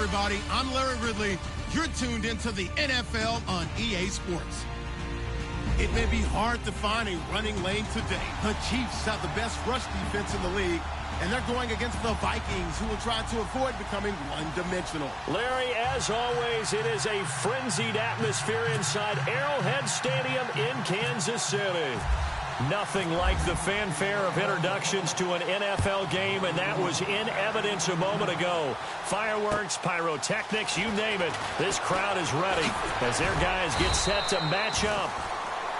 everybody. I'm Larry Ridley. You're tuned into the NFL on EA Sports. It may be hard to find a running lane today. The Chiefs have the best rush defense in the league, and they're going against the Vikings, who will try to avoid becoming one-dimensional. Larry, as always, it is a frenzied atmosphere inside Arrowhead Stadium in Kansas City. Nothing like the fanfare of introductions to an NFL game, and that was in evidence a moment ago. Fireworks, pyrotechnics, you name it. This crowd is ready as their guys get set to match up.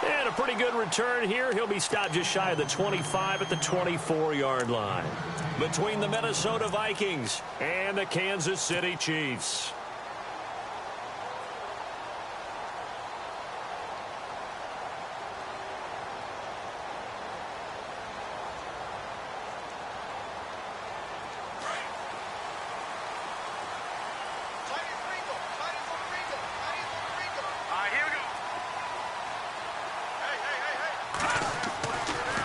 And a pretty good return here. He'll be stopped just shy of the 25 at the 24-yard line. Between the Minnesota Vikings and the Kansas City Chiefs.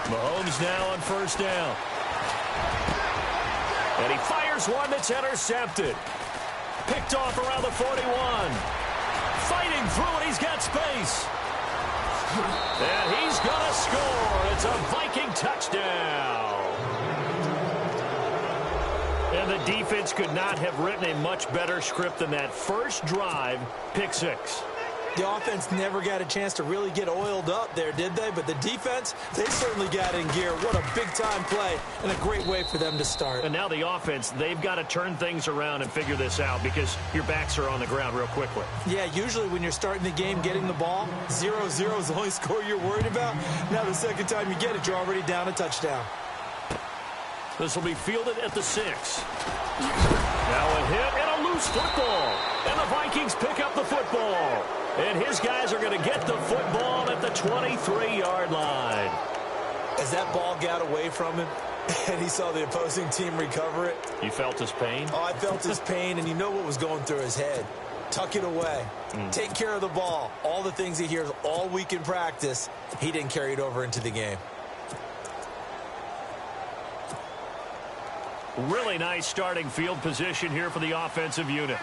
Mahomes now on first down. And he fires one that's intercepted. Picked off around the 41. Fighting through it, he's got space. And he's going to score. It's a Viking touchdown. And the defense could not have written a much better script than that. First drive, pick six. The offense never got a chance to really get oiled up there, did they? But the defense, they certainly got in gear. What a big-time play and a great way for them to start. And now the offense, they've got to turn things around and figure this out because your backs are on the ground real quickly. Yeah, usually when you're starting the game getting the ball, 0-0 is the only score you're worried about. Now the second time you get it, you're already down a touchdown. This will be fielded at the 6. Now a hit and a loose football. And the Vikings pick up the football. And his guys are going to get the football at the 23-yard line. As that ball got away from him and he saw the opposing team recover it. You felt his pain? Oh, I felt his pain, and you know what was going through his head. Tuck it away. Take care of the ball. All the things he hears all week in practice, he didn't carry it over into the game. Really nice starting field position here for the offensive unit.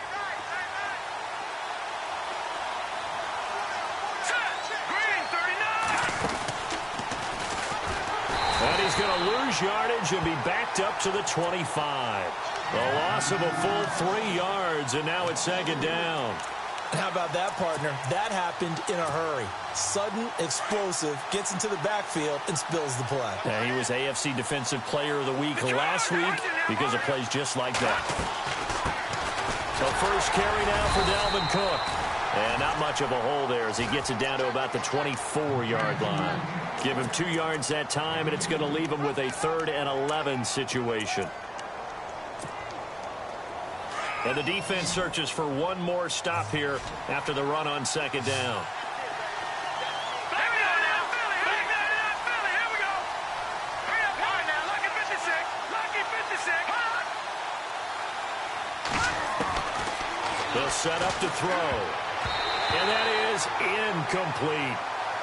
And he's going to lose yardage and be backed up to the 25. The loss of a full 3 yards, and now it's second down. How about that, partner? That happened in a hurry. Sudden, explosive, gets into the backfield and spills the play. Yeah, he was AFC Defensive Player of the Week last week because of plays just like that. So first carry now for Dalvin Cook. And not much of a hole there as he gets it down to about the 24-yard line. Give him 2 yards that time, and it's going to leave him with a 3rd and 11 situation. And the defense searches for one more stop here after the run on second down. They'll set up to throw. And that is incomplete.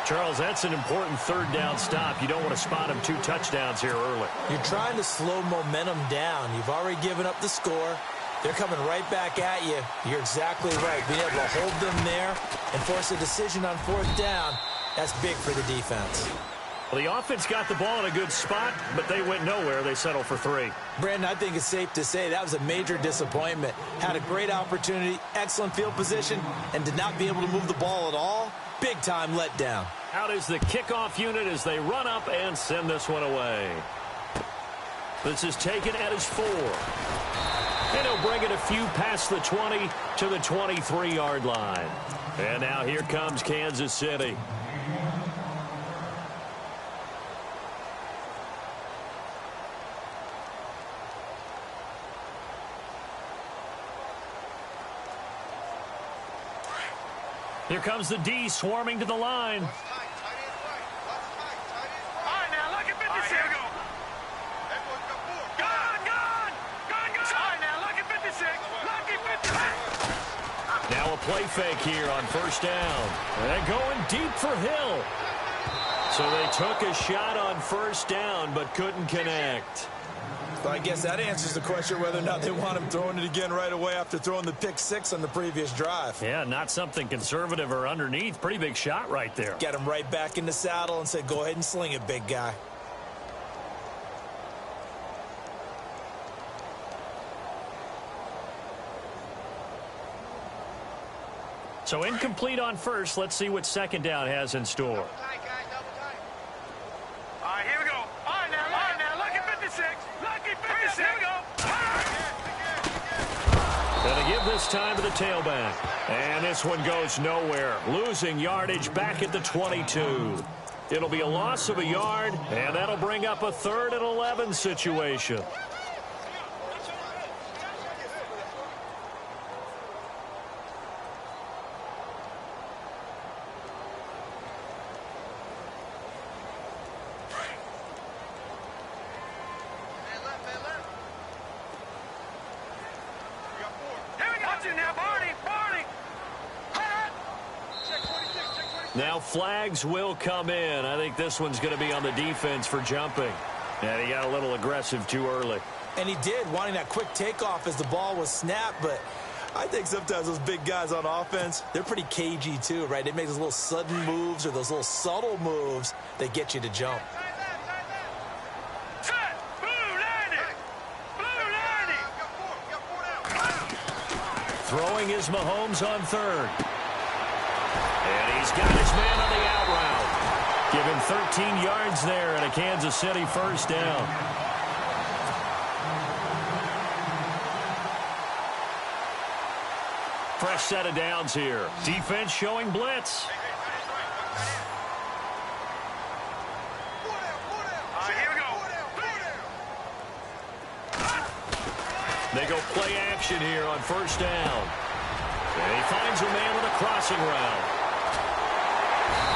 Charles, that's an important 3rd down stop. You don't want to spot him 2 touchdowns here early. You're trying to slow momentum down. You've already given up the score. They're coming right back at you. You're exactly right. Being able to hold them there and force a decision on 4th down, that's big for the defense. Well, the offense got the ball in a good spot, but they went nowhere. They settled for 3. Brandon, I think it's safe to say that was a major disappointment. Had a great opportunity, excellent field position, and did not be able to move the ball at all. Big-time letdown. Out is the kickoff unit as they run up and send this one away. This is taken at his 4. And he'll bring it a few past the 20 to the 23-yard line. And now here comes Kansas City. Here comes the D swarming to the line. All right, now look at 56. All right, here we go. Gone. All right, now look at 56. Lucky 56. Now a play fake here on first down. And going deep for Hill. So they took a shot on first down but couldn't connect. Well, I guess that answers the question whether or not they want him throwing it again right away after throwing the pick six on the previous drive. Yeah, not something conservative or underneath. Pretty big shot right there. Get him right back in the saddle and said, go ahead and sling it, big guy. So incomplete on first. Let's see what second down has in store. All right, here we go. All right, now, lucky 56. Lucky 56. Here we go. Gonna give this time to the tailback. And this one goes nowhere. Losing yardage back at the 22. It'll be a loss of a yard, and that'll bring up a 3rd and 11 situation. Now flags will come in. I think this one's going to be on the defense for jumping. And he got a little aggressive too early. And he did, wanting that quick takeoff as the ball was snapped. But I think sometimes those big guys on offense, they're pretty cagey too, right? They make those little sudden moves or those little subtle moves that get you to jump. Throwing is Mahomes on 3rd. And he's got his man on the out route. Give him 13 yards there and a Kansas City first down. Fresh set of downs here. Defense showing blitz. They go play action here on first down. And he finds a man with a crossing route.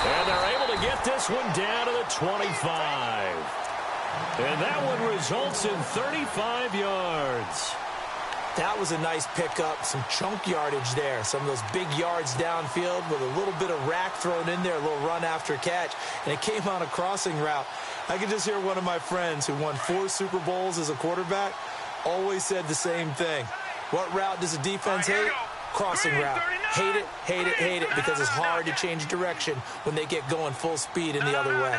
And they're able to get this one down to the 25. And that one results in 35 yards. That was a nice pickup, some chunk yardage there. Some of those big yards downfield with a little bit of rack thrown in there, a little run after catch. And it came on a crossing route. I could just hear one of my friends who won 4 Super Bowls as a quarterback always said the same thing. What route does the defense hate? Crossing route. Hate it, hate it, hate it, because it's hard to change direction when they get going full speed in the other way.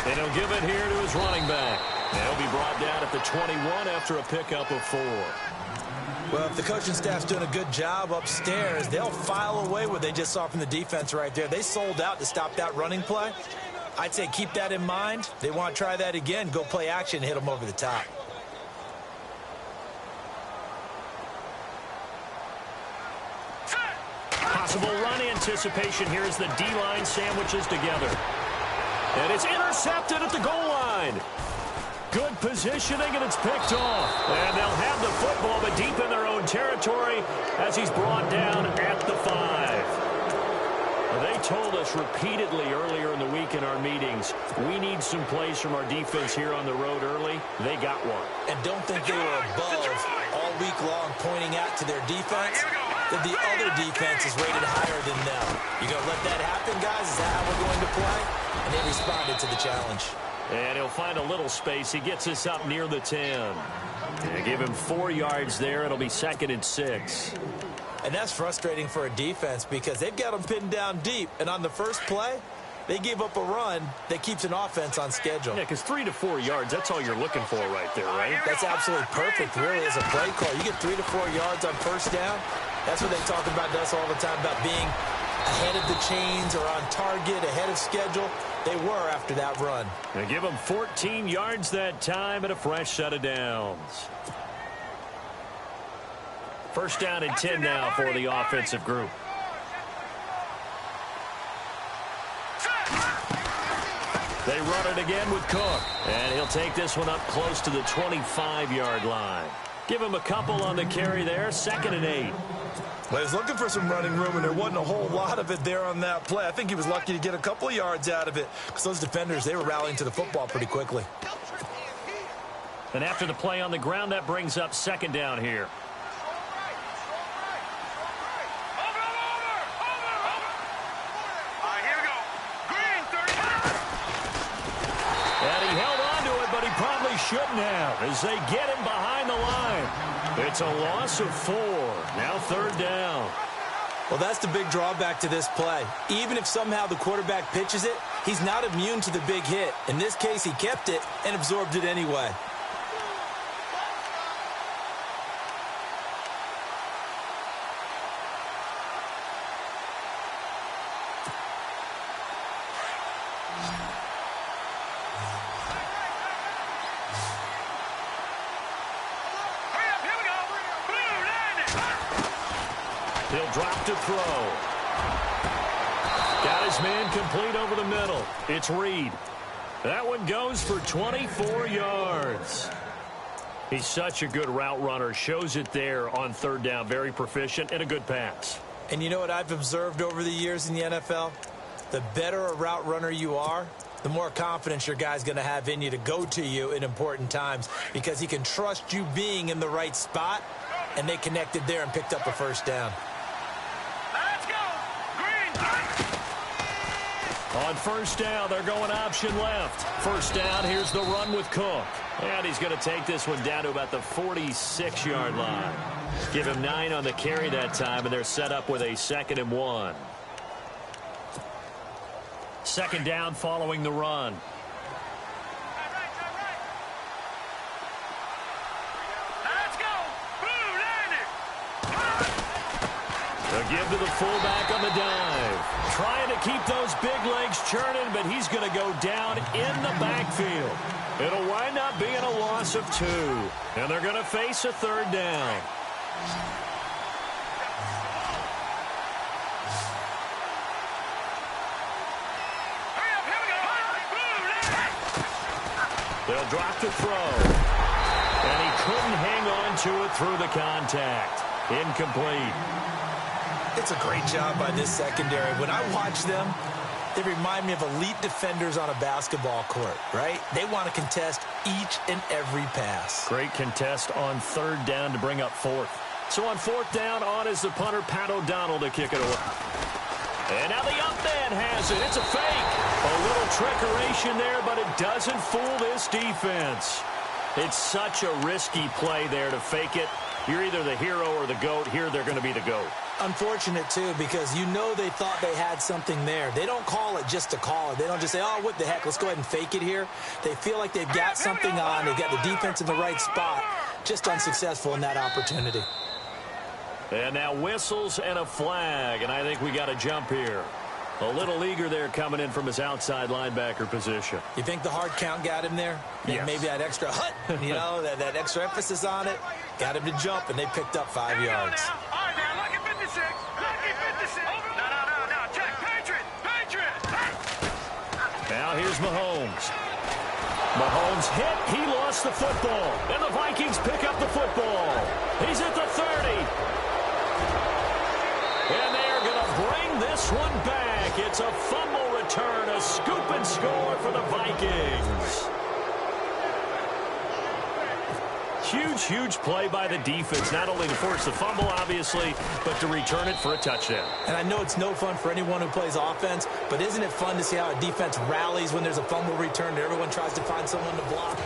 And he'll give it here to his running back. And he'll be brought down at the 21 after a pickup of 4. Well, if the coaching staff's doing a good job upstairs, they'll file away what they just saw from the defense right there. They sold out to stop that running play. I'd say keep that in mind. They want to try that again. Go play action and hit them over the top. Possible run anticipation here as the D-line sandwiches together. And it's intercepted at the goal line. Good positioning, and it's picked off. And they'll have the football, but deep in their own territory as he's brought down at the 5. They told us repeatedly earlier in the week in our meetings, we need some plays from our defense here on the road early. They got one. And don't think they were above all week long pointing out to their defense that the other defense is rated higher than them. You going to let that happen, guys? Is that how we're going to play? And they responded to the challenge. And he'll find a little space. He gets us up near the 10. And give him 4 yards there. It'll be 2nd and 6. And that's frustrating for a defense because they've got them pinned down deep. And on the first play, they gave up a run that keeps an offense on schedule. Yeah, because 3 to 4 yards, that's all you're looking for right there, right? That's absolutely perfect, really, as a play call. You get 3 to 4 yards on first down. That's what they talk about to us all the time, about being ahead of the chains or on target, ahead of schedule. They were after that run. They give them 14 yards that time and a fresh set of downs. First down and 10 now for the offensive group. They run it again with Cook. And he'll take this one up close to the 25-yard line. Give him a couple on the carry there. 2nd and 8. Well, he's looking for some running room, and there wasn't a whole lot of it there on that play. I think he was lucky to get a couple of yards out of it because those defenders, they were rallying to the football pretty quickly. And after the play on the ground, that brings up 2nd down here. but he probably shouldn't have as they get him behind the line. It's a loss of 4. Now 3rd down. Well, that's the big drawback to this play. Even if somehow the quarterback pitches it, he's not immune to the big hit. In this case, he kept it and absorbed it anyway. He'll drop to throw. Got his man complete over the middle. It's Reed. That one goes for 24 yards. He's such a good route runner. Shows it there on 3rd down. Very proficient and a good pass. And you know what I've observed over the years in the NFL? The better a route runner you are, the more confidence your guy's going to have in you to go to you in important times because he can trust you being in the right spot, and they connected there and picked up a 1st down. Let's go! Green! On 1st down, they're going option left. 1st down, here's the run with Cook. And he's going to take this one down to about the 46-yard line. Give him 9 on the carry that time, and they're set up with a 2nd and 1. 2nd down following the run. Let's go! Blue landed! A give to the fullback on the dive. Trying to keep those big legs churning, but he's going to go down in the backfield. It'll wind up being a loss of 2. And they're going to face a 3rd down. They'll drop to throw. And he couldn't hang on to it through the contact. Incomplete. It's a great job by this secondary. When I watch them, they remind me of elite defenders on a basketball court, right? They want to contest each and every pass. Great contest on 3rd down to bring up 4th. So on 4th down, on is the punter, Pat O'Donnell, to kick it away. And now the up man has it. It's a fake. A little trickeration there, but it doesn't fool this defense. It's such a risky play there to fake it. You're either the hero or the GOAT. Here, they're going to be the GOAT. Unfortunate, too, because you know they thought they had something there. They don't call it just to call it. They don't just say, oh, what the heck, let's go ahead and fake it here. They feel like they've got something on. They've got the defense in the right spot. Just unsuccessful in that opportunity. And now whistles and a flag, and I think we got a jump here. A little eager there coming in from his outside linebacker position. You think the hard count got him there? Yes. Maybe that extra hut, you know, that extra emphasis on it. Got him to jump, and they picked up 5 yards. All right, now, lucky 56. Lucky 56. No. Check. Patriot. Now here's Mahomes. Mahomes hit. He lost the football. And the Vikings pick up the football. He's at the 30. And they're going to bring this one back. It's a fumble return, a scoop and score for the Vikings. Huge play by the defense, not only to force the fumble, obviously, but to return it for a touchdown. And I know it's no fun for anyone who plays offense, but isn't it fun to see how a defense rallies when there's a fumble return and everyone tries to find someone to block?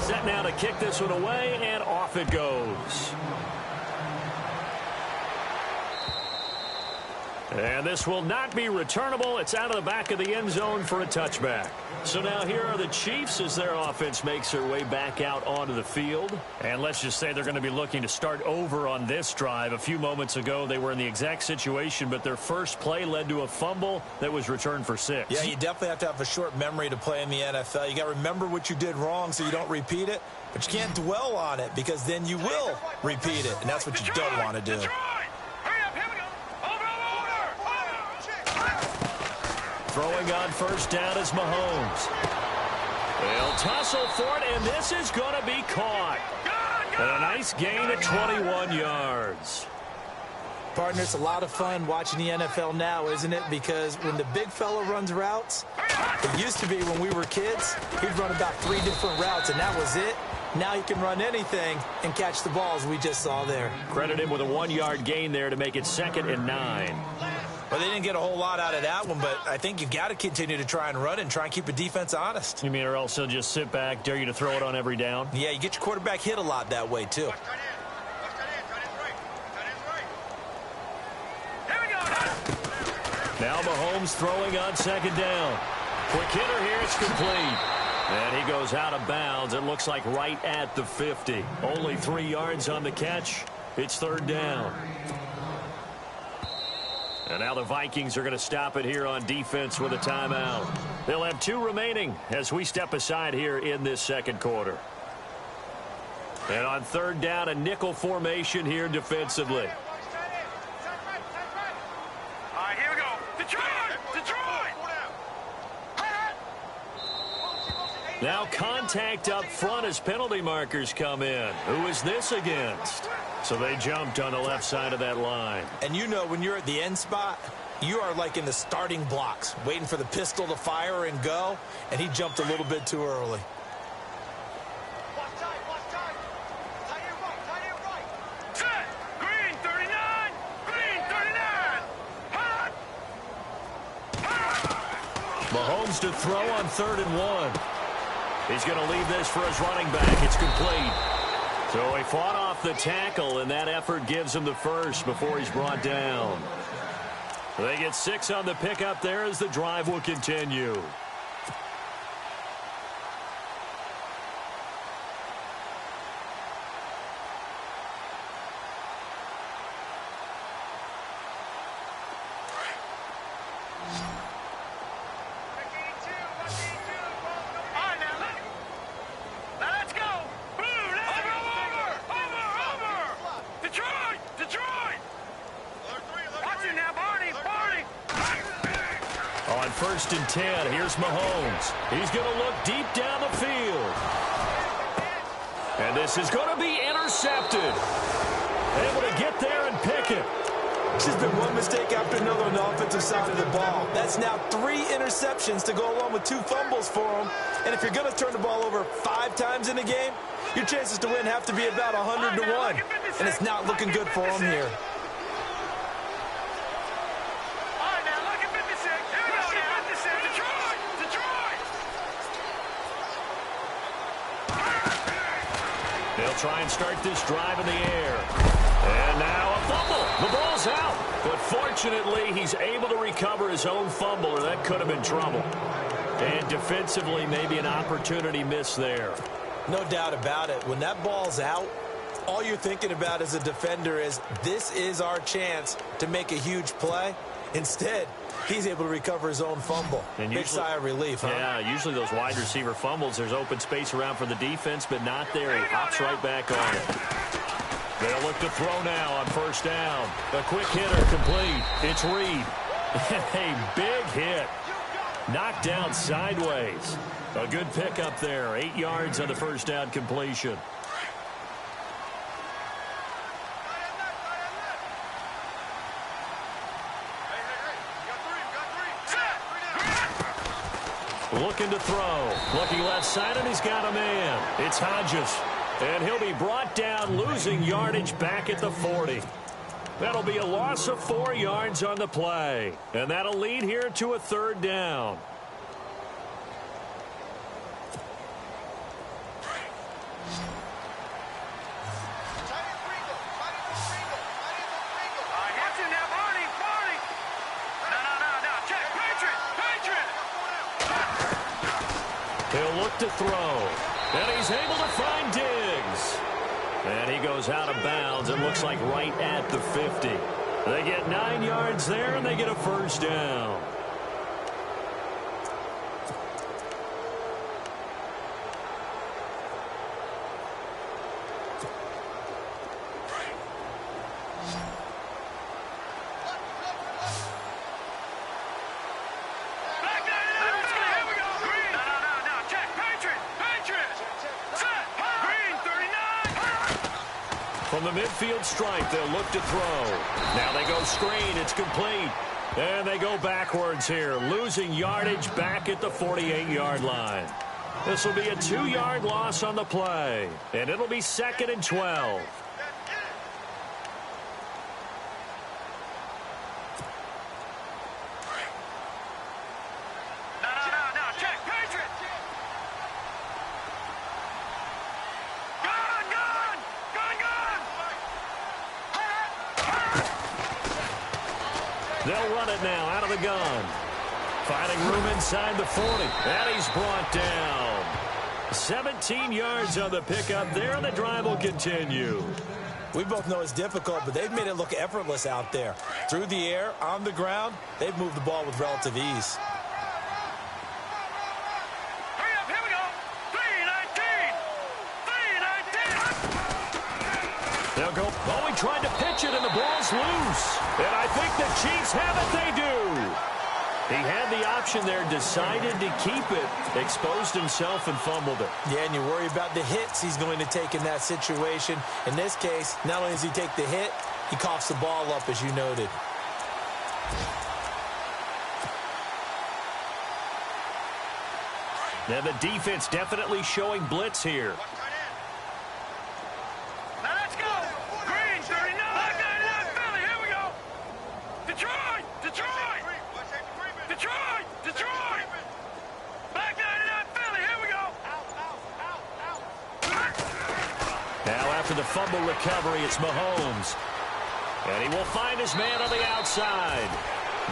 Set now to kick this one away, and off it goes. And this will not be returnable. It's out of the back of the end zone for a touchback. So now here are the Chiefs as their offense makes their way back out onto the field. And let's just say they're going to be looking to start over on this drive. A few moments ago, they were in the exact situation, but their first play led to a fumble that was returned for 6. Yeah, you definitely have to have a short memory to play in the NFL. You got to remember what you did wrong so you don't repeat it, but you can't dwell on it because then you will repeat it, and that's what you don't want to do. Throwing on first down is Mahomes. They'll tussle for it, and this is going to be caught. And a nice gain at 21 yards. Partner, it's a lot of fun watching the NFL now, isn't it? Because when the big fella runs routes, it used to be when we were kids, he'd run about 3 different routes, and that was it. Now he can run anything and catch the balls we just saw there. Credit him with a 1-yard gain there to make it 2nd and 9. Well, they didn't get a whole lot out of that one, but I think you've got to continue to try and run and try and keep the defense honest. You mean or else they'll just sit back, dare you to throw it on every down? Yeah, you get your quarterback hit a lot that way, too. Now Mahomes throwing on second down. Quick hitter here, it's complete. And he goes out of bounds. It looks like right at the 50. Only 3 yards on the catch. It's third down. And now the Vikings are going to stop it here on defense with a timeout. They'll have 2 remaining as we step aside here in this second quarter. And on third down, a nickel formation here defensively. All right, here we go. Detroit! Now contact up front as penalty markers come in. Who is this against? So they jumped on the left side of that line. And you know when you're at the end spot, you are like in the starting blocks, waiting for the pistol to fire and go, and he jumped a little bit too early. Set! Green 39! Green 39! Hot! Mahomes to throw on 3rd and 1. He's going to leave this for his running back. It's complete. So he fought off the tackle, and that effort gives him the first before he's brought down. They get 6 on the pickup there as the drive will continue. On 1st and 10, here's Mahomes. He's going to look deep down the field. And this is going to be intercepted. Able to get there and pick it. It's just been one mistake after another on the offensive side of the ball. That's now 3 interceptions to go along with 2 fumbles for him. And if you're going to turn the ball over 5 times in a game, your chances to win have to be about 100 to 1. And it's not looking good for him here. They'll try and start this drive in the air. And now a fumble. The ball's out. But fortunately, he's able to recover his own fumble, or that could have been trouble. And defensively, maybe an opportunity miss there. No doubt about it. When that ball's out, all you're thinking about as a defender is, this is our chance to make a huge play. Instead, he's able to recover his own fumble. And big sigh of relief, huh? Yeah, usually those wide receiver fumbles, there's open space around for the defense, but not there. He hops right back on it. They'll look to throw now on 1st down. A quick hitter complete. It's Reed. A big hit. Knocked down sideways. A good pickup there. 8 yards on the 1st down completion. Looking to throw. Looking left side, and he's got a man. It's Hodges. And he'll be brought down, losing yardage back at the 40. That'll be a loss of 4 yards on the play. And that'll lead here to a 3rd down. He'll look to throw. And he's able to find Diggs. And he goes out of bounds. It looks like right at the 50. They get 9 yards there, and they get a 1st down. From the midfield stripe, they'll look to throw. Now they go screen. It's complete. And they go backwards here, losing yardage back at the 48-yard line. This will be a 2-yard loss on the play. And it'll be 2nd and 12. They'll run it now out of the gun. Finding room inside the 40. And he's brought down. 17 yards on the pickup there, and the drive will continue. We both know it's difficult, but they've made it look effortless out there. Through the air, on the ground, they've moved the ball with relative ease. Hurry up, here we go. 3-19. 3-19. They'll go. Oh, he tried to pitch it, and the ball's loose. And I think the Chiefs have it. They do. He had the option there, decided to keep it, exposed himself and fumbled it. Yeah, and you worry about the hits he's going to take in that situation. In this case, not only does he take the hit, he coughs the ball up, as you noted. Now the defense definitely showing blitz here. Now let's go. Green, 39. Back 99, Philly. Here we go. Detroit. Detroit. Detroit. Detroit. Back 99, Philly. Here we go. Now after the fumble recovery, it's Mahomes. And he will find his man on the outside.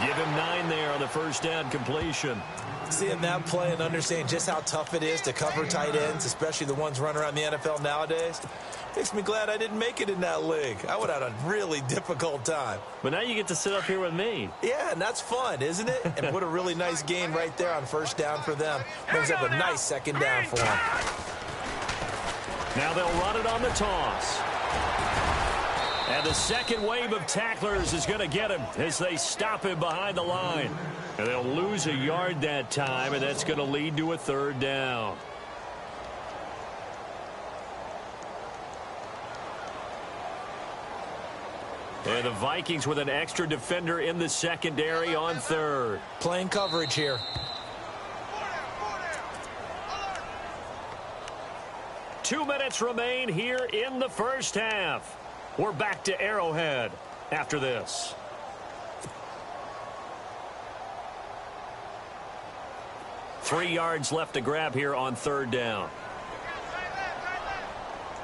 Give him 9 there on the first down completion. Seeing that play and understanding just how tough it is to cover tight ends, especially the ones running around the NFL nowadays, makes me glad I didn't make it in that league. I would have had a really difficult time. But now you get to sit up here with me. Yeah, and that's fun, isn't it? And what a really nice game right there on first down for them. Brings up a nice second down for them. Now they'll run it on the toss. And the second wave of tacklers is going to get him as they stop him behind the line. And they'll lose a yard that time, and that's going to lead to a third down. And the Vikings with an extra defender in the secondary on third. Playing coverage here. Two minutes remain here in the first half. We're back to Arrowhead after this. Three yards left to grab here on third down.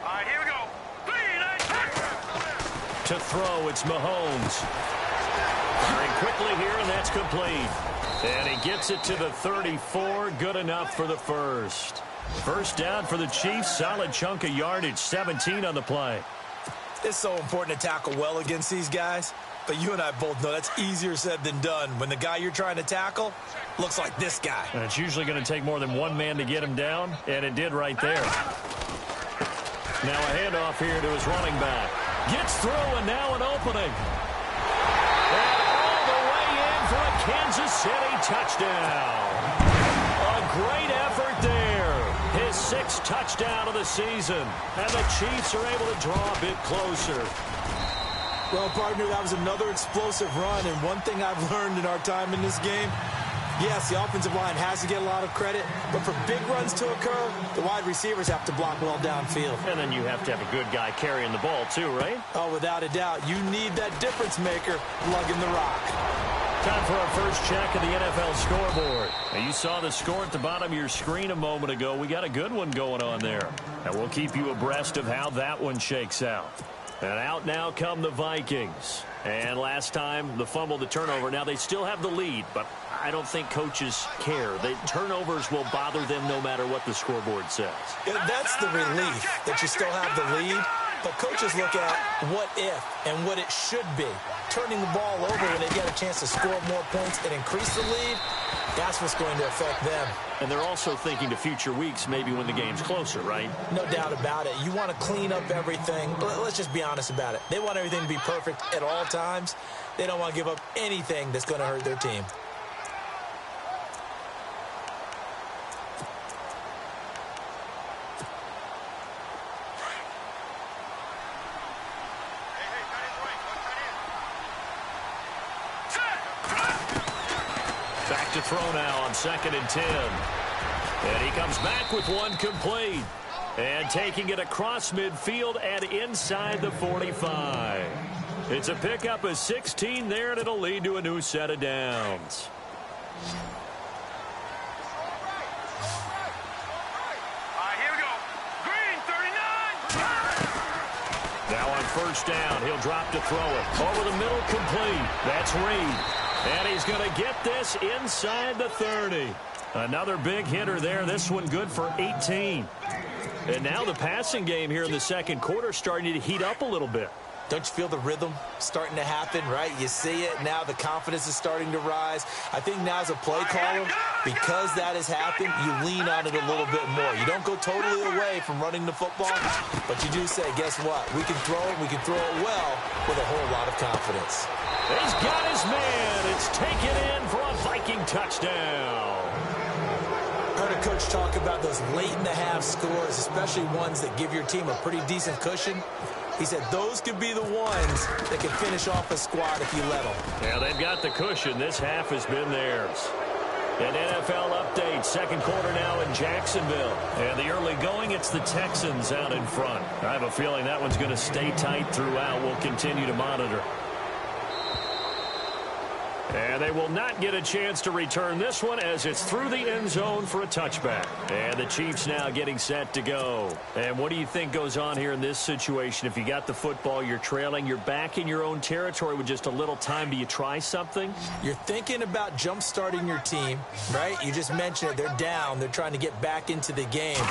All right, here we go. 3-19. To throw, it's Mahomes. Firing quickly here, and that's complete. And he gets it to the 34. Good enough for the first. First down for the Chiefs. Solid chunk of yardage. 17 on the play. It's so important to tackle well against these guys. But you and I both know that's easier said than done when the guy you're trying to tackle looks like this guy. And it's usually going to take more than one man to get him down, and it did right there. Now a handoff here to his running back. Gets through, and now an opening. And all the way in for a Kansas City touchdown. A great effort there. His 6th touchdown of the season. And the Chiefs are able to draw a bit closer. Well, partner, that was another explosive run, and one thing I've learned in our time in this game, yes, the offensive line has to get a lot of credit, but for big runs to occur, the wide receivers have to block well downfield. And then you have to have a good guy carrying the ball too, right? Oh, without a doubt. You need that difference maker lugging the rock. Time for our first check of the NFL scoreboard. Now, you saw the score at the bottom of your screen a moment ago. We got a good one going on there. And we'll keep you abreast of how that one shakes out. And out now come the Vikings. And last time, the fumble, the turnover. Now, they still have the lead, but I don't think coaches care. The turnovers will bother them no matter what the scoreboard says. Yeah, that's the relief that you still have the lead. But coaches look at what if and what it should be. Turning the ball over when they get a chance to score more points and increase the lead, that's what's going to affect them. And they're also thinking to future weeks, maybe when the game's closer, right? No doubt about it. You want to clean up everything. Let's just be honest about it. They want everything to be perfect at all times. They don't want to give up anything that's going to hurt their team. Back to throw now on 2nd and 10. And he comes back with one complete. And taking it across midfield and inside the 45. It's a pickup of 16 there, and it'll lead to a new set of downs. first down. He'll drop to throw it. Over the middle, complete. That's Reed. And he's going to get this inside the 30. Another big hitter there. This one good for 18. And now the passing game here in the second quarter starting to heat up a little bit. Don't you feel the rhythm starting to happen, right? You see it now. The confidence is starting to rise. I think now as a play caller, because that has happened, you lean on it a little bit more. You don't go totally away from running the football, but you do say, guess what? We can throw it. We can throw it well with a whole lot of confidence. He's got his man. It's taken in for a Viking touchdown. I heard a coach talk about those late-in-the-half scores, especially ones that give your team a pretty decent cushion. He said those could be the ones that can finish off a squad if you let them. Yeah, they've got the cushion. This half has been theirs. An NFL update. Second quarter now in Jacksonville. And the early going, it's the Texans out in front. I have a feeling that one's going to stay tight throughout. We'll continue to monitor. And they will not get a chance to return this one as it's through the end zone for a touchback. And the Chiefs now getting set to go. And what do you think goes on here in this situation? If you got the football, you're trailing, you're back in your own territory with just a little time. Do you try something? You're thinking about jump-starting your team, right? You just mentioned it. They're down. They're trying to get back into the game.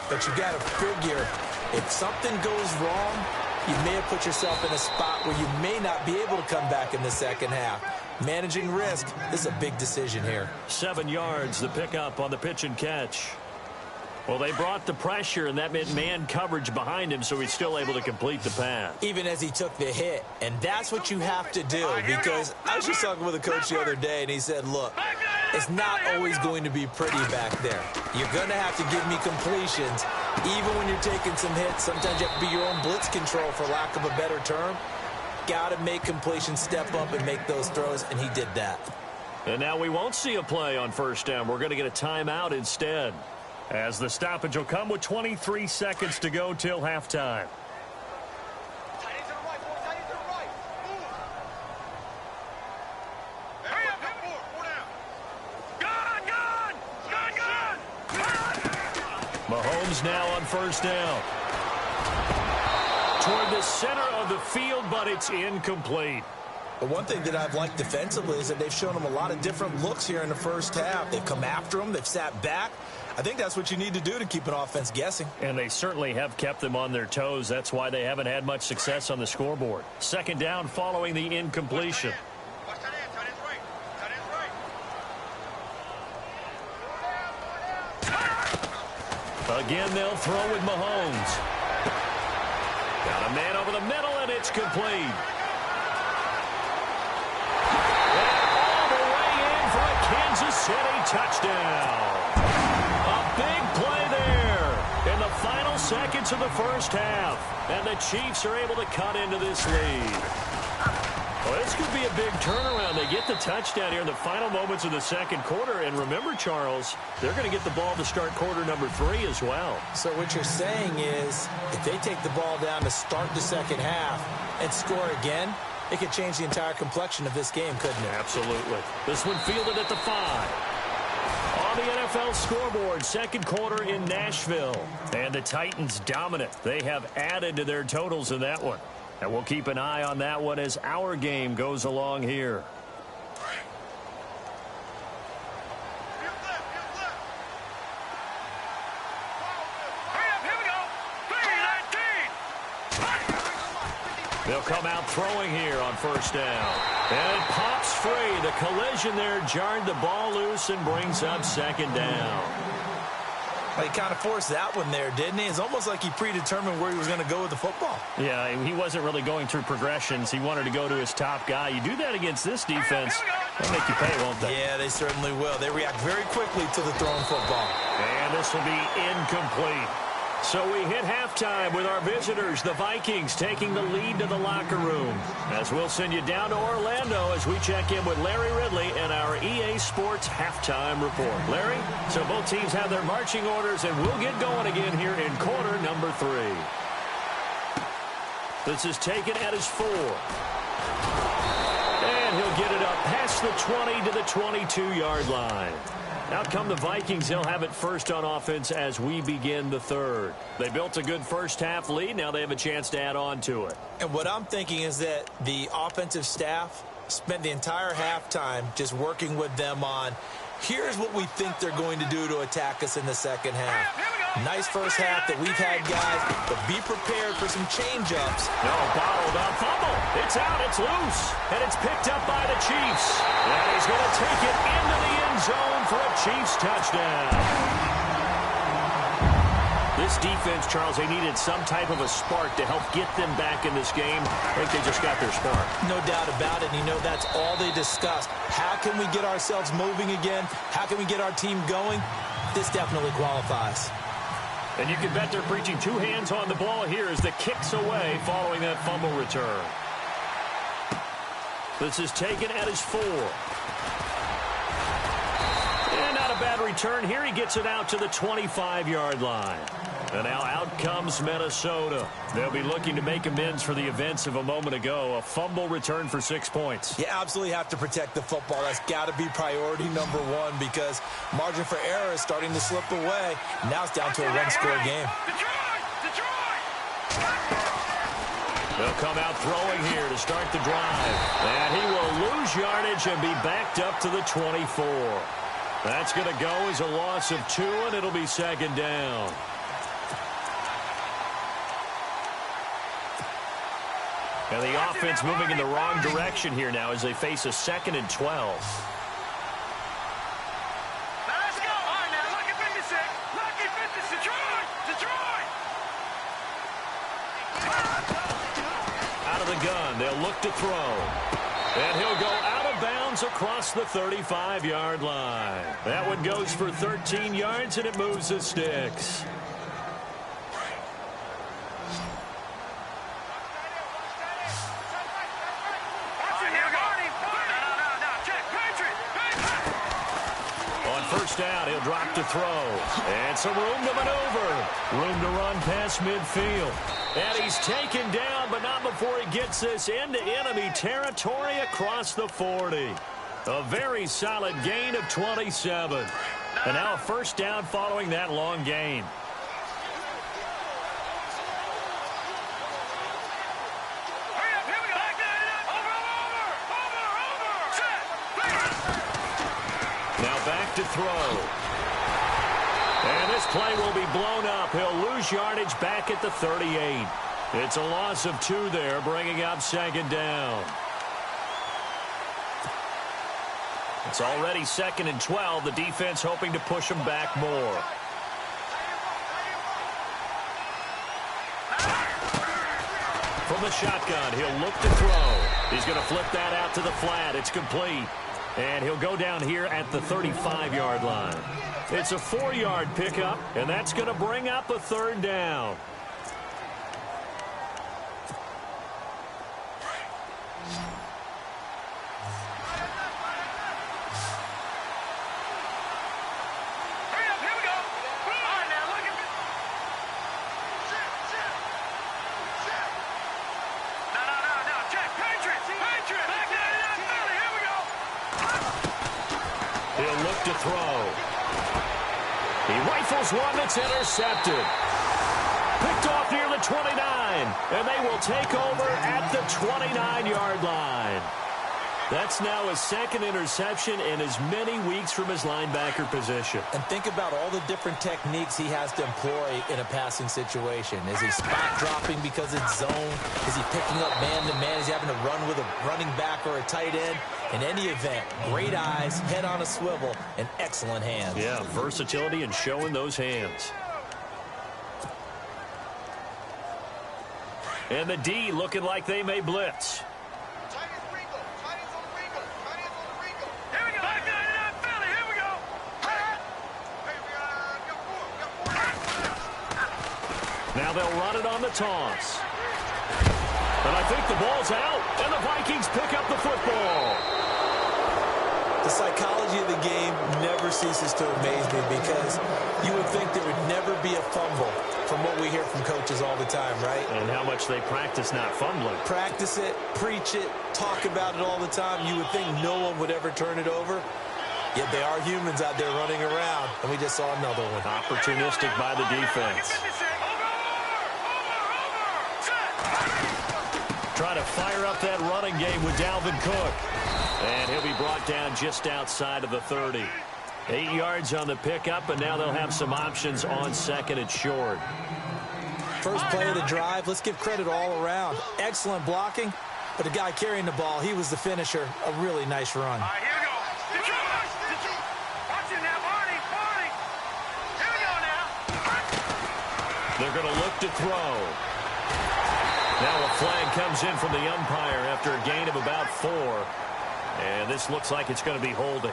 But you got to figure if something goes wrong, you may have put yourself in a spot where you may not be able to come back in the second half. Managing risk, this is a big decision here. 7 yards, the pickup on the pitch and catch. Well, they brought the pressure, and that meant man coverage behind him, so he's still able to complete the pass. Even as he took the hit, and that's what you have to do, because I was just talking with a coach the other day, and he said, look, it's not always going to be pretty back there. You're going to have to give me completions, even when you're taking some hits. Sometimes you have to be your own blitz control, for lack of a better term. Got to make completions, step up and make those throws, and he did that. And now we won't see a play on first down. We're going to get a timeout instead, as the stoppage will come with 23 seconds to go till halftime. Mahomes now on first down. Toward the center of the field, but it's incomplete. But one thing that I've liked defensively is that they've shown him a lot of different looks here in the first half. They've come after him. They've sat back. I think that's what you need to do to keep an offense guessing. And they certainly have kept them on their toes. That's why they haven't had much success on the scoreboard. Second down following the incompletion. Again, they'll throw with Mahomes. Got a man over the middle, and it's complete. And all the way in for a Kansas City touchdown. A big play there in the final seconds of the first half. And the Chiefs are able to cut into this lead. Well, this could be a big turnaround. They get the touchdown here in the final moments of the second quarter. And remember, Charles, they're going to get the ball to start quarter number 3 as well. So what you're saying is if they take the ball down to start the second half and score again, it could change the entire complexion of this game, couldn't it? Absolutely. This one fielded at the 5. On the NFL scoreboard, second quarter in Nashville. And the Titans dominant. They have added to their totals in that one. And we'll keep an eye on that one as our game goes along here. They'll come out throwing here on first down. And it pops free. The collision there jarred the ball loose and brings up second down. Well, he kind of forced that one there, didn't he? It's almost like he predetermined where he was going to go with the football. Yeah, he wasn't really going through progressions. He wanted to go to his top guy. You do that against this defense, they'll make you pay, won't they? Yeah, they certainly will. They react very quickly to the thrown football. And this will be incomplete. So we hit halftime with our visitors, the Vikings, taking the lead to the locker room. As we'll send you down to Orlando as we check in with Larry Ridley and our EA Sports halftime report. Larry, so both teams have their marching orders, and we'll get going again here in quarter number 3. This is taken at his 4. And he'll get it up past the 20 to the 22-yard line. Out come the Vikings. They'll have it first on offense as we begin the third. They built a good first-half lead. Now they have a chance to add on to it. And what I'm thinking is that the offensive staff spent the entire halftime just working with them on, here's what we think they're going to do to attack us in the second half. Nice first half that we've had, guys, but be prepared for some change-ups. No, bottled up. Fumble. It's out. It's loose. And it's picked up by the Chiefs. And he's going to take it into the end zone for a Chiefs touchdown. This defense, Charles, they needed some type of a spark to help get them back in this game. I think they just got their spark. No doubt about it. And, you know, that's all they discussed. How can we get ourselves moving again? How can we get our team going? This definitely qualifies. And you can bet they're preaching two hands on the ball here as the kick's away following that fumble return. This is taken at his 4. And not a bad return here. He gets it out to the 25-yard line. And now out comes Minnesota. They'll be looking to make amends for the events of a moment ago. A fumble return for 6 points. You absolutely have to protect the football. That's got to be priority number one because margin for error is starting to slip away. Now it's down to a one-score game. They'll come out throwing here to start the drive. And he will lose yardage and be backed up to the 24. That's going to go as a loss of 2, and it'll be second down. And the offense moving in the wrong direction here now as they face a 2nd and 12. Now let's go. All right, now, lucky 56. Lucky 56. Detroit. Out of the gun. They'll look to throw. And he'll go out of bounds across the 35-yard line. That one goes for 13 yards, and it moves the sticks. Down, he'll drop to throw. And some room to maneuver. Room to run past midfield. And he's taken down, but not before he gets this into enemy territory across the 40. A very solid gain of 27. And now a first down following that long gain. To throw. And this play will be blown up. He'll lose yardage back at the 38. It's a loss of 2 there, bringing up second down. It's already 2nd and 12. The defense hoping to push him back more. From the shotgun, he'll look to throw. He's going to flip that out to the flat. It's complete. And he'll go down here at the 35-yard line. It's a 4-yard pickup, and that's going to bring up a third down. To throw. He rifles one that's intercepted. Picked off near the 29, and they will take over at the 29-yard line. That's now his 2nd interception in as many weeks from his linebacker position. And think about all the different techniques he has to employ in a passing situation. Is he spot dropping because it's zone? Is he picking up man-to-man? Is he having to run with a running back or a tight end? In any event, great eyes, head on a swivel, and excellent hands. Yeah, versatility and showing those hands. And the D looking like they may blitz. Now they'll run it on the toss. And I think the ball's out, and the Vikings pick up the football. The psychology of the game never ceases to amaze me because you would think there would never be a fumble from what we hear from coaches all the time, right? And how much they practice not fumbling. Practice it, preach it, talk about it all the time. You would think no one would ever turn it over. Yet they are humans out there running around, and we just saw another one. Opportunistic by the defense. Trying to fire up that running game with Dalvin Cook. And he'll be brought down just outside of the 30. 8 yards on the pickup, and now they'll have some options on second and short. First play of the drive, let's give credit all around. Excellent blocking, but the guy carrying the ball, he was the finisher. A really nice run. All right, here we go. Watch it now, Barney. Here we go now. They're going to look to throw. Now a flag comes in from the umpire after a gain of about 4. And this looks like it's going to be holding.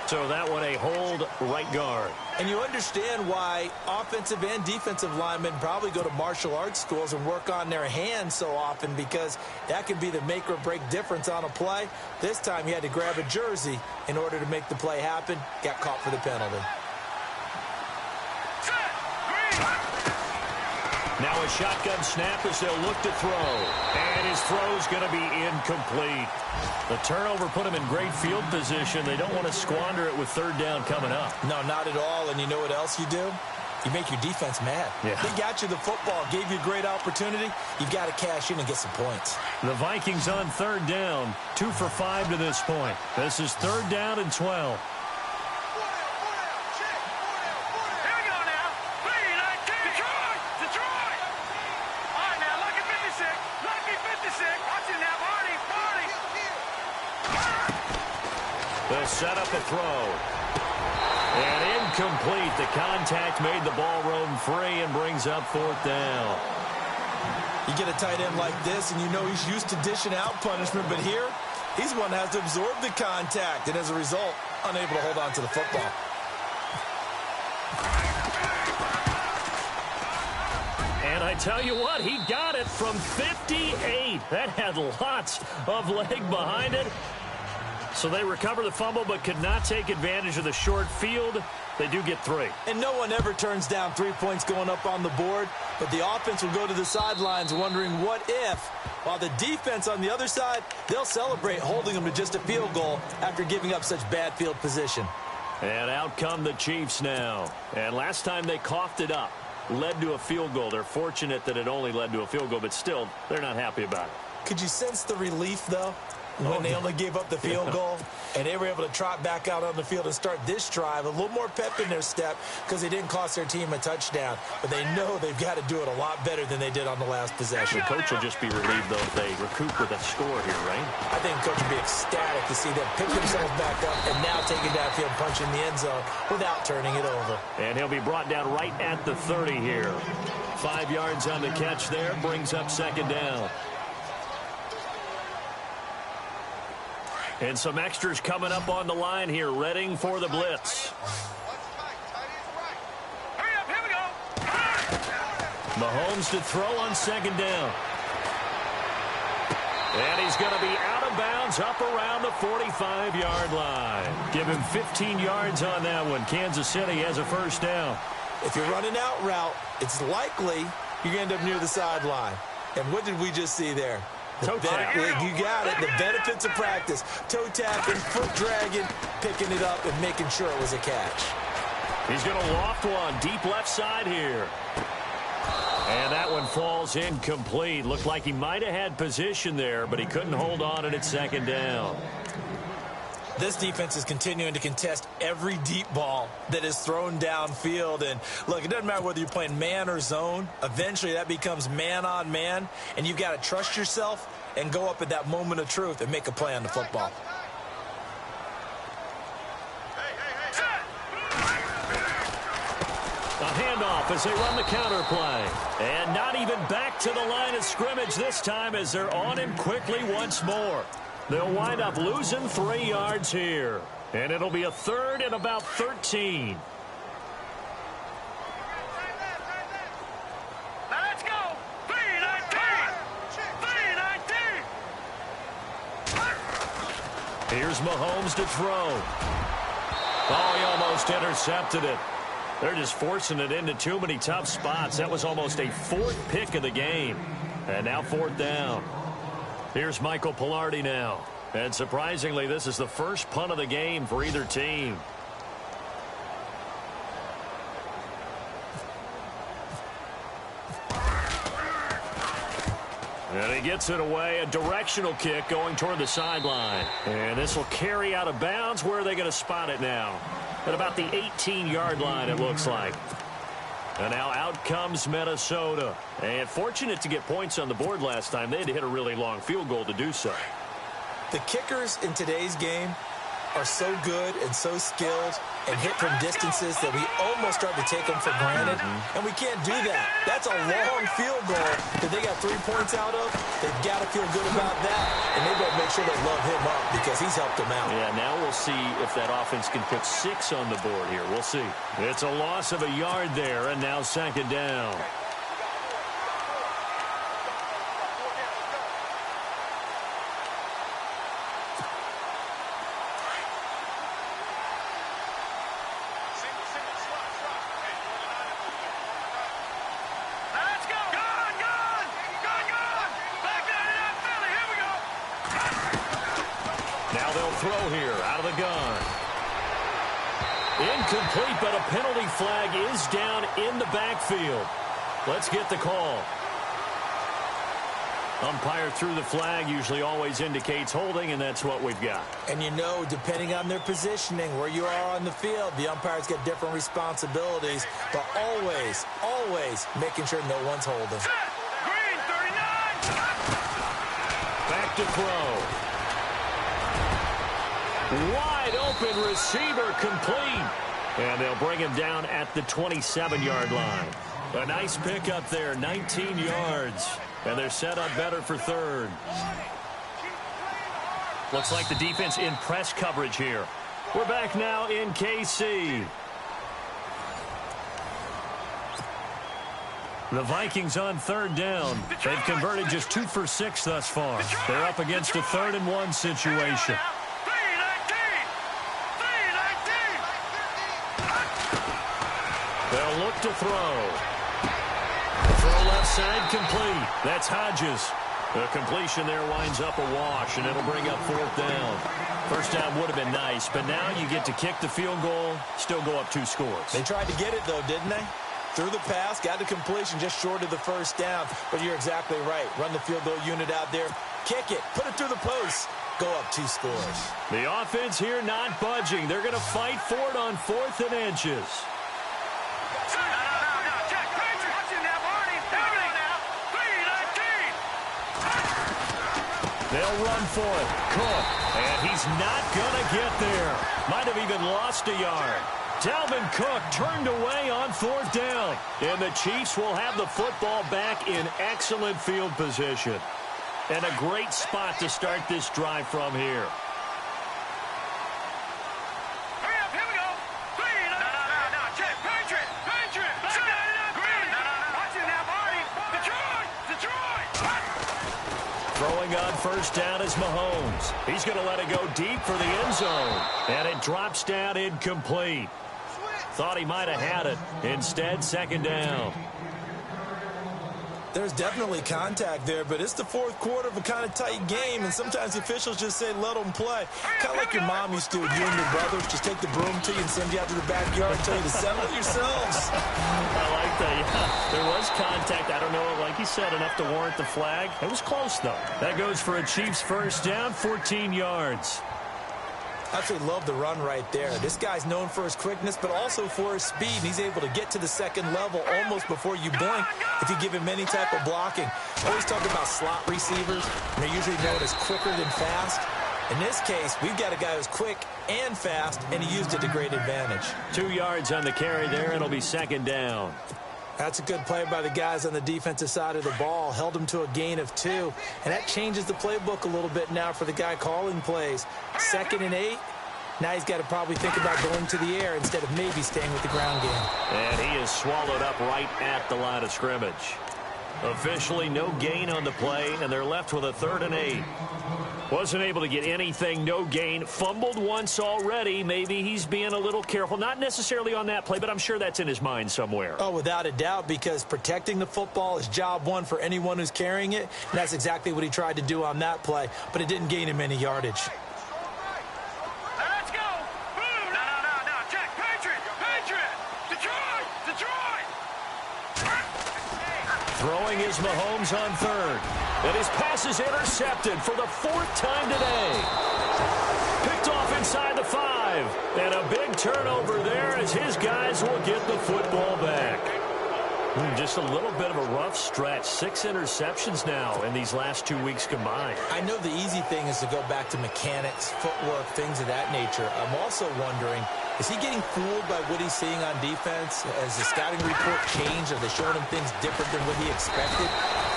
So that one a hold right guard. And you understand why offensive and defensive linemen probably go to martial arts schools and work on their hands so often, because that can be the make or break difference on a play. This time he had to grab a jersey in order to make the play happen. Got caught for the penalty. Now a shotgun snap as they'll look to throw. And his throw's going to be incomplete. The turnover put him in great field position. They don't want to squander it with third down coming up. No, not at all. And you know what else you do? You make your defense mad. Yeah. They got you the football, gave you a great opportunity. You've got to cash in and get some points. The Vikings on third down. 2 for 5 to this point. This is third down and 12. They'll set up a throw. And incomplete. The contact made the ball roam free and brings up fourth down. You get a tight end like this, and you know he's used to dishing out punishment, but here, he's one that has to absorb the contact, and as a result, unable to hold on to the football. And I tell you what, he got it from 58. That had lots of leg behind it. So they recover the fumble but could not take advantage of the short field. They do get 3. And no one ever turns down 3 points going up on the board, but the offense will go to the sidelines wondering what if, while the defense on the other side, they'll celebrate holding them to just a field goal after giving up such bad field position. And out come the Chiefs now. And last time they coughed it up, led to a field goal. They're fortunate that it only led to a field goal, but still, they're not happy about it. Could you sense the relief, though? When they only gave up the field goal, and they were able to trot back out on the field and start this drive, a little more pep in their step because they didn't cost their team a touchdown. But they know they've got to do it a lot better than they did on the last possession. The coach will just be relieved, though, if they recoup with a score here, right? I think the coach will be ecstatic to see them pick themselves back up and now taking downfield, punching the end zone without turning it over. And he'll be brought down right at the 30 here. 5 yards on the catch there, brings up second down. And some extras coming up on the line here, readying for the blitz. Hurry up, here we go. Mahomes to throw on second down. And he's going to be out of bounds up around the 45-yard line. Give him 15 yards on that one. Kansas City has a first down. If you're running out route, it's likely you're going to end up near the sideline. And what did we just see there? You got it. The benefits of practice. Toe tapping, foot dragging, picking it up, and making sure it was a catch. He's going to loft one deep left side here. And that one falls incomplete. Looked like he might have had position there, but he couldn't hold on and it's second down. This defense is continuing to contest every deep ball that is thrown downfield. And, look, it doesn't matter whether you're playing man or zone. Eventually, that becomes man-on-man, and you've got to trust yourself and go up at that moment of truth and make a play on the football. A handoff as they run the counter play. And not even back to the line of scrimmage this time as they're on him quickly once more. They'll wind up losing 3 yards here. And it'll be a third and about 13. Now let's go. 3-19. 3-19. Here's Mahomes to throw. Oh, he almost intercepted it. They're just forcing it into too many tough spots. That was almost a 4th pick of the game. And now 4th down. Here's Michael Palardy now. And surprisingly, this is the first punt of the game for either team. And he gets it away, a directional kick going toward the sideline. And this will carry out of bounds. Where are they going to spot it now? At about the 18-yard line, it looks like. And now out comes Minnesota. And fortunate to get points on the board last time. They had to hit a really long field goal to do so. The kickers in today's game are so good and so skilled and hit from distances that we almost start to take them for granted, and we can't do that. That's a long field goal that they got 3 points out of. They've got to feel good about that, and they better make sure they love him up because he's helped them out. Yeah, now we'll see if that offense can put 6 on the board here. We'll see. It's a loss of a yard there, and now second down. Throw here out of the gun. Incomplete, but a penalty flag is down in the backfield. Let's get the call. Umpire threw the flag, usually always indicates holding, and that's what we've got. And you know, depending on their positioning, where you are on the field, the umpires get different responsibilities, but always, always making sure no one's holding. Green, 39. Back to throw. Wide open receiver complete. And they'll bring him down at the 27-yard line. A nice pickup there, 19 yards. And they're set up better for third. Looks like the defense in press coverage here. We're back now in KC. The Vikings on third down. They've converted just 2 for 6 thus far. They're up against a 3rd-and-1 situation. They'll look to throw. Throw left side complete. That's Hodges. The completion there winds up a wash, and it'll bring up 4th down. First down would have been nice, but now you get to kick the field goal, still go up 2 scores. They tried to get it, though, didn't they? Threw the pass, got the completion just short of the first down. But you're exactly right. Run the field goal unit out there. Kick it. Put it through the post. Go up 2 scores. The offense here not budging. They're going to fight for it on 4th and inches. They'll run for it. Cook. And he's not going to get there. Might have even lost a yard. Dalvin Cook turned away on 4th down. And the Chiefs will have the football back in excellent field position. And a great spot to start this drive from here. Throwing on first down is Mahomes. He's going to let it go deep for the end zone. And it drops down incomplete. Thought he might have had it. Instead, second down. There's definitely contact there, but it's the 4th quarter of a kind of tight game, and sometimes the officials just say, let them play. Kind of like your mom used to with you and your brothers. Just take the broom to you and send you out to the backyard and tell you to settle it yourselves. I like that, yeah. There was contact. I don't know, like you said, enough to warrant the flag. It was close, though. That goes for a Chiefs first down, 14 yards. Absolutely love the run right there. This guy's known for his quickness, but also for his speed. He's able to get to the second level almost before you blink if you give him any type of blocking. Always talk about slot receivers. They're usually known as quicker than fast. In this case, we've got a guy who's quick and fast, and he used it to great advantage. 2 yards on the carry there. It'll be second down. That's a good play by the guys on the defensive side of the ball. Held him to a gain of 2. And that changes the playbook a little bit now for the guy calling plays. 2nd and 8. Now he's got to probably think about going to the air instead of maybe staying with the ground game. And he is swallowed up right at the line of scrimmage. Officially no gain on the play, and they're left with a 3rd and 8. Wasn't able to get anything, no gain. Fumbled once already. Maybe he's being a little careful. Not necessarily on that play, but I'm sure that's in his mind somewhere. Oh, without a doubt, because protecting the football is job one for anyone who's carrying it. And that's exactly what he tried to do on that play, but it didn't gain him any yardage. Let's go. Boom. No. Jack, Patriot. Detroit. Throwing is Mahomes on third. And his pass is intercepted for the 4th time today. Picked off inside the 5. And a big turnover there as his guys will get the football back. Just a little bit of a rough stretch. 6 interceptions now in these last 2 weeks combined. I know the easy thing is to go back to mechanics, footwork, things of that nature. I'm also wondering, is he getting fooled by what he's seeing on defense? Has the scouting report changed? Are they showing him things different than what he expected?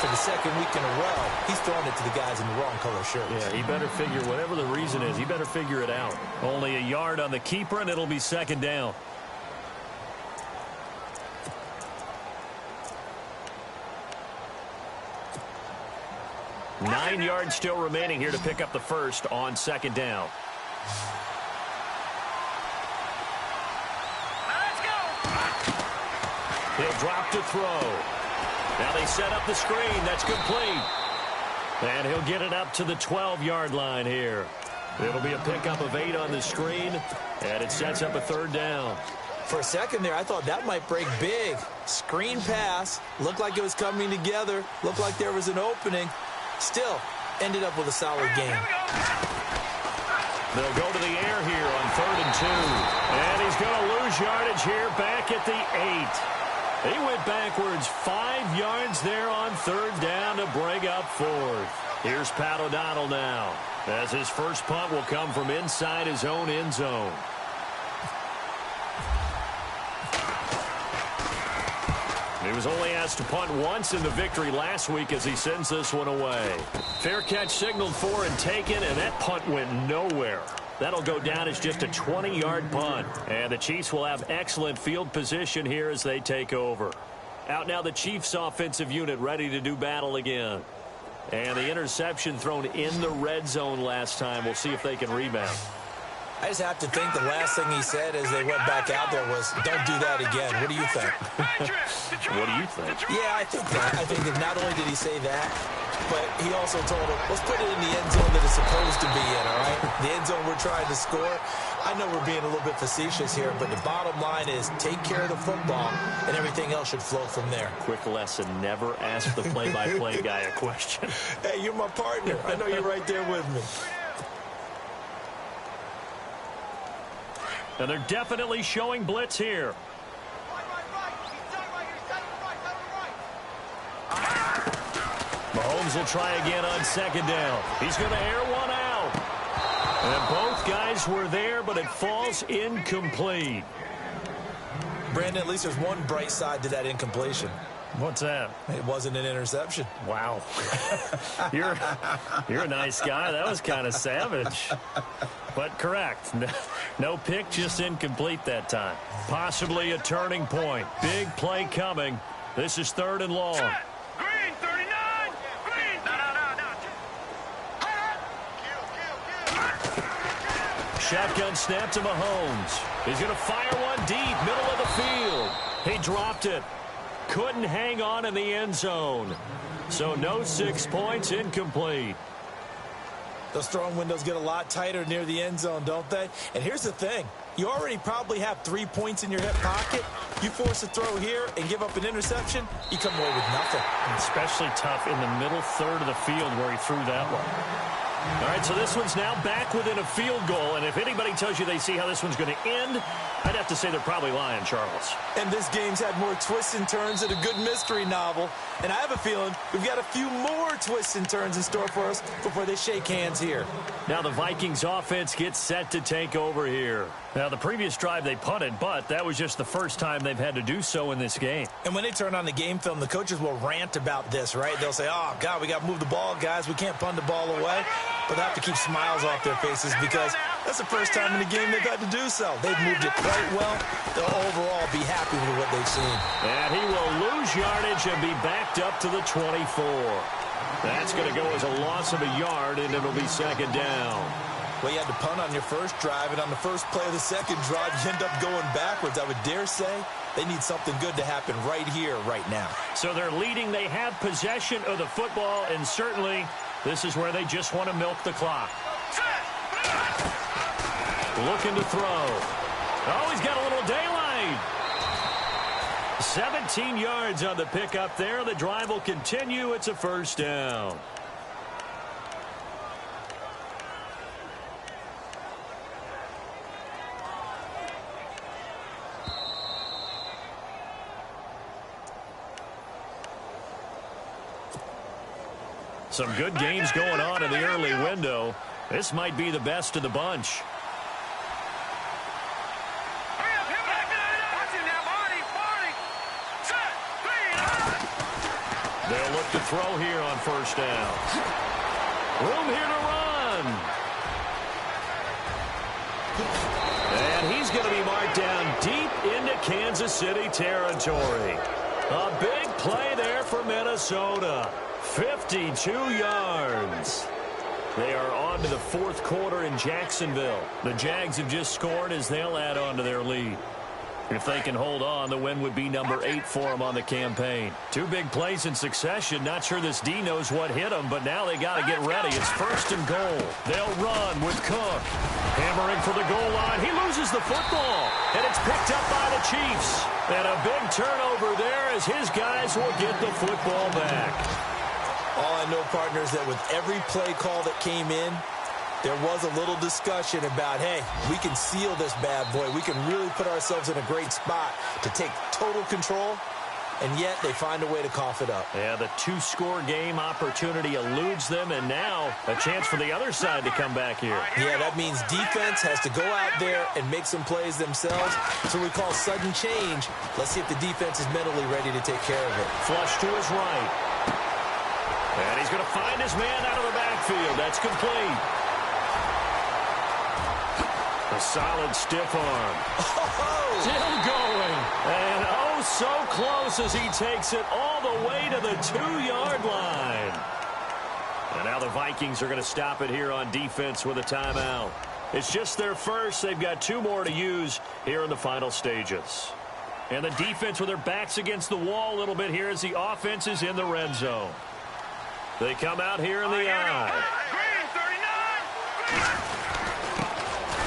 For the 2nd week in a row, he's throwing it to the guys in the wrong color shirts. Yeah, he better figure, whatever the reason is, he better figure it out. Only a yard on the keeper, and it'll be 2nd down. Nine yards still remaining here to pick up the first on 2nd down. Let's go. He'll drop to throw. Now they set up the screen. That's complete. And he'll get it up to the 12-yard line here. It'll be a pickup of 8 on the screen, and it sets up a 3rd down. For a second there, I thought that might break big. Screen pass. Looked like it was coming together. Looked like there was an opening. Still, ended up with a solid game. They'll go to the air here on 3rd and 2. And he's going to lose yardage here back at the 8. He went backwards 5 yards there on 3rd down to bring up 4th. Here's Pat O'Donnell now, as his first punt will come from inside his own end zone. He was only asked to punt once in the victory last week as he sends this one away. Fair catch signaled for and taken, and that punt went nowhere. That'll go down as just a 20-yard punt. And the Chiefs will have excellent field position here as they take over. Out now the Chiefs offensive unit ready to do battle again. And the interception thrown in the red zone last time. We'll see if they can rebound. I just have to think the last thing he said as they went back out there was, don't do that again. What do you think? What do you think? Yeah, I think that. I think that not only did he say that, but he also told him, let's put it in the end zone that it's supposed to be in, all right? The end zone we're trying to score. I know we're being a little bit facetious here, but the bottom line is take care of the football, and everything else should flow from there. Quick lesson, never ask the play-by-play guy a question. Hey, you're my partner. I know you're right there with me. And they're definitely showing blitz here. Mahomes will try again on 2nd down. He's going to air one out. And both guys were there, but it falls incomplete. Brandon, at least there's one bright side to that incompletion. What's that? It wasn't an interception. Wow. You're a nice guy. That was kind of savage. But correct. No pick, just incomplete that time. Possibly a turning point. Big play coming. This is 3rd and long. Green, 39. Green. No. Shotgun snap to Mahomes. He's going to fire one deep, middle of the field. He dropped it. Couldn't hang on in the end zone. So no 6 points, incomplete. Those throwing windows get a lot tighter near the end zone, don't they? And here's the thing. You already probably have 3 points in your hip pocket. You force a throw here and give up an interception, you come away with nothing. Especially tough in the middle 3rd of the field where he threw that one. All right, so this one's now back within a field goal. And if anybody tells you they see how this one's going to end, I'd have to say they're probably lying, Charles. And this game's had more twists and turns than a good mystery novel. And I have a feeling we've got a few more twists and turns in store for us before they shake hands here. Now the Vikings offense gets set to take over here. Now the previous drive they punted, but that was just the first time they've had to do so in this game. And when they turn on the game film, the coaches will rant about this, right? They'll say, oh, God, we got to move the ball, guys. We can't punt the ball away. But they have to keep smiles off their faces because that's the first time in the game they've had to do so. They've moved it quite well. They'll overall be happy with what they've seen. And he will lose yardage and be backed up to the 24. That's going to go as a loss of a yard, and it'll be second down. Well, you had to punt on your first drive, and on the first play of the second drive, you end up going backwards. I would dare say they need something good to happen right here, right now. So they're leading. They have possession of the football, and certainly this is where they just want to milk the clock. Looking to throw. Oh, he's got a little daylight. 17 yards on the pickup there. The drive will continue. It's a first down. Some good games going on in the early window. This might be the best of the bunch. They'll look to throw here on first down. Room here to run. And he's going to be marked down deep into Kansas City territory. A big play there for Minnesota. 52 yards. They are on to the fourth quarter in Jacksonville. The Jags have just scored as they'll add on to their lead. If they can hold on, the win would be number 8 for them on the campaign. Two big plays in succession. Not sure this D knows what hit them, but now they got to get ready. It's first and goal. They'll run with Cook. Hammering for the goal line. He loses the football, and it's picked up by the Chiefs. And a big turnover there as his guys will get the football back. All I know, partner, is that with every play call that came in, there was a little discussion about, hey, we can seal this bad boy. We can really put ourselves in a great spot to take total control, and yet they find a way to cough it up. Yeah, the two-score game opportunity eludes them, and now a chance for the other side to come back here. Yeah, that means defense has to go out there and make some plays themselves. So we call sudden change. Let's see if the defense is mentally ready to take care of it. Flush to his right. And he's going to find his man out of the backfield. That's complete. A solid stiff arm. Oh! Still going. And oh, so close as he takes it all the way to the 2-yard line. And now the Vikings are going to stop it here on defense with a timeout. It's just their first. They've got 2 more to use here in the final stages. And the defense with their backs against the wall a little bit here as the offense is in the red zone. They come out here in the eye.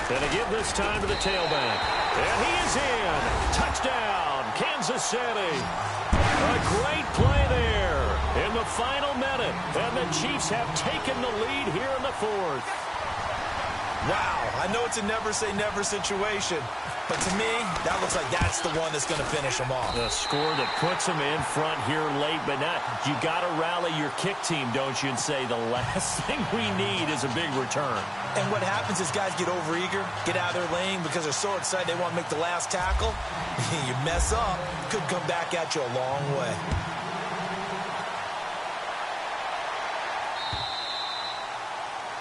And they give this time to the tailback. And he is in. Touchdown, Kansas City. A great play there in the final minute. And the Chiefs have taken the lead here in the fourth. Wow, I know it's a never-say-never situation, but to me, that looks like that's the one that's going to finish them off. The score that puts them in front here late, but not. You got to rally your kick team, don't you, and say the last thing we need is a big return. And what happens is guys get overeager, get out of their lane because they're so excited they want to make the last tackle. You mess up, could come back at you a long way.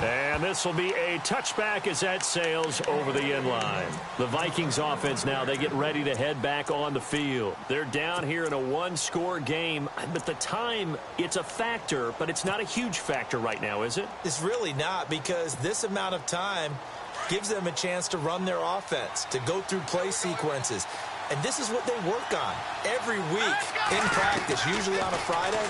And this will be a touchback as that sails over the end line. The Vikings offense now, they get ready to head back on the field. They're down here in a 1-score game, but the time, it's a factor, but it's not a huge factor right now, is it? It's really not, because this amount of time gives them a chance to run their offense, to go through play sequences. And this is what they work on every week in practice, usually on a Friday.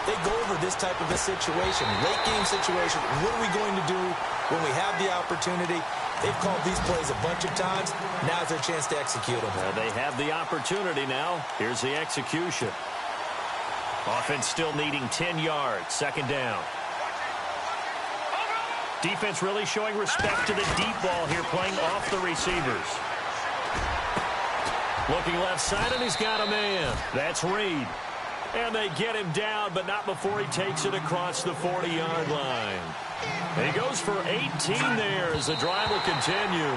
They go over this type of a situation, late game situation. What are we going to do when we have the opportunity? They've called these plays a bunch of times. Now's their chance to execute them. They have the opportunity now. Here's the execution. Offense still needing 10 yards. Second down. Defense really showing respect to the deep ball here, playing off the receivers. Looking left side, and he's got a man. That's Reed. And they get him down, but not before he takes it across the 40-yard line. And he goes for 18 there as the drive will continue.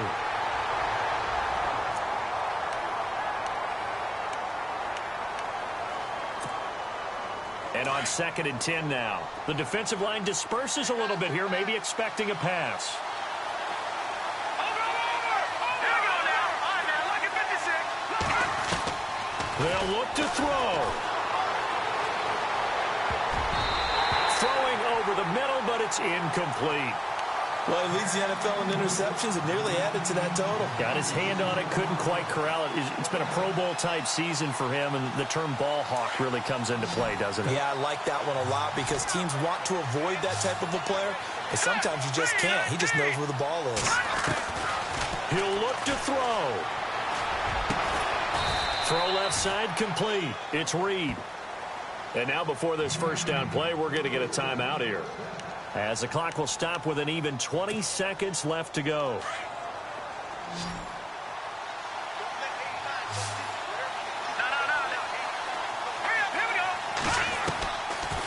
And on 2nd and 10 now. The defensive line disperses a little bit here, maybe expecting a pass. They'll look to throw. Throwing the middle, but it's incomplete. Well, he leads the NFL in interceptions and nearly added to that total. Got his hand on it, couldn't quite corral it. It's been a Pro Bowl-type season for him, and the term ball hawk really comes into play, doesn't it? Yeah, I like that one a lot because teams want to avoid that type of a player, but sometimes you just can't. He just knows where the ball is. He'll look to throw. Throw left side complete. It's Reed. And now before this first down play, we're going to get a timeout here, as the clock will stop with an even 20 seconds left to go.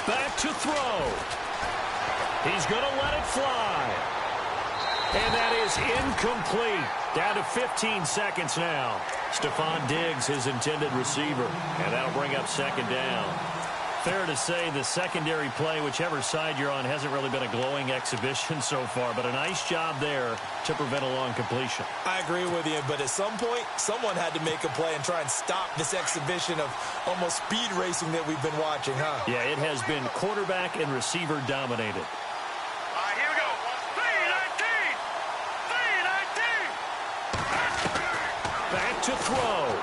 Back to throw. He's going to let it fly. And that is incomplete. Down to 15 seconds now. Stephon Diggs, his intended receiver. And that'll bring up second down. Fair to say the secondary play, whichever side you're on, hasn't really been a glowing exhibition so far, but a nice job there to prevent a long completion. I agree with you, but at some point, someone had to make a play and try and stop this exhibition of almost speed racing that we've been watching, huh? Yeah, it has been quarterback and receiver dominated. All right, here we go. 3-19. Back to throw.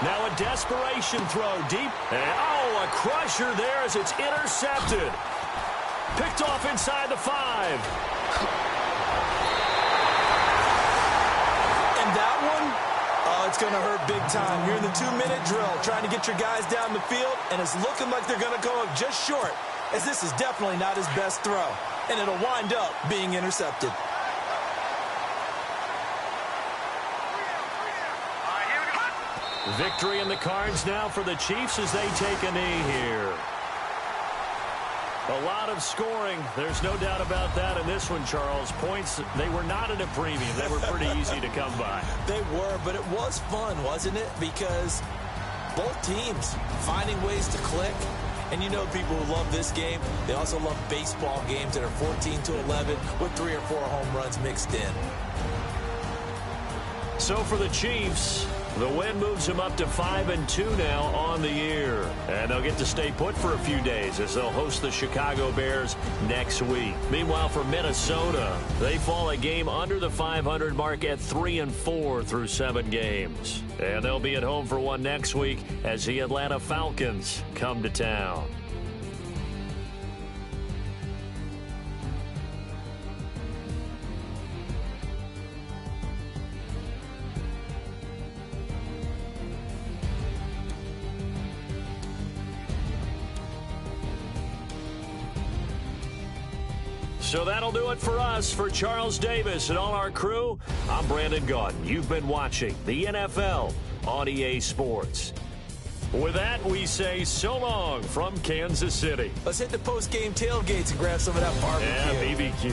Now a desperation throw deep. And, oh, a crusher there as it's intercepted. Picked off inside the 5. And that one, oh, it's going to hurt big time. You're in the 2-minute drill trying to get your guys down the field, and it's looking like they're going to go just short, as this is definitely not his best throw. And it'll wind up being intercepted. Victory in the cards now for the Chiefs as they take a knee here. A lot of scoring. There's no doubt about that in this one, Charles. Points, they were not at a premium. They were pretty easy to come by. They were, but it was fun, wasn't it? Because both teams finding ways to click. And you know people who love this game, they also love baseball games that are 14-11 with 3 or 4 home runs mixed in. So for the Chiefs, the win moves them up to 5-2 now on the year. And they'll get to stay put for a few days as they'll host the Chicago Bears next week. Meanwhile, for Minnesota, they fall a game under the 500 mark at 3-4 through 7 games. And they'll be at home for one next week as the Atlanta Falcons come to town. So that'll do it for us. For Charles Davis and all our crew, I'm Brandon Gaudin. You've been watching the NFL on EA Sports. With that, we say so long from Kansas City. Let's hit the post-game tailgates and grab some of that barbecue. Yeah, BBQ.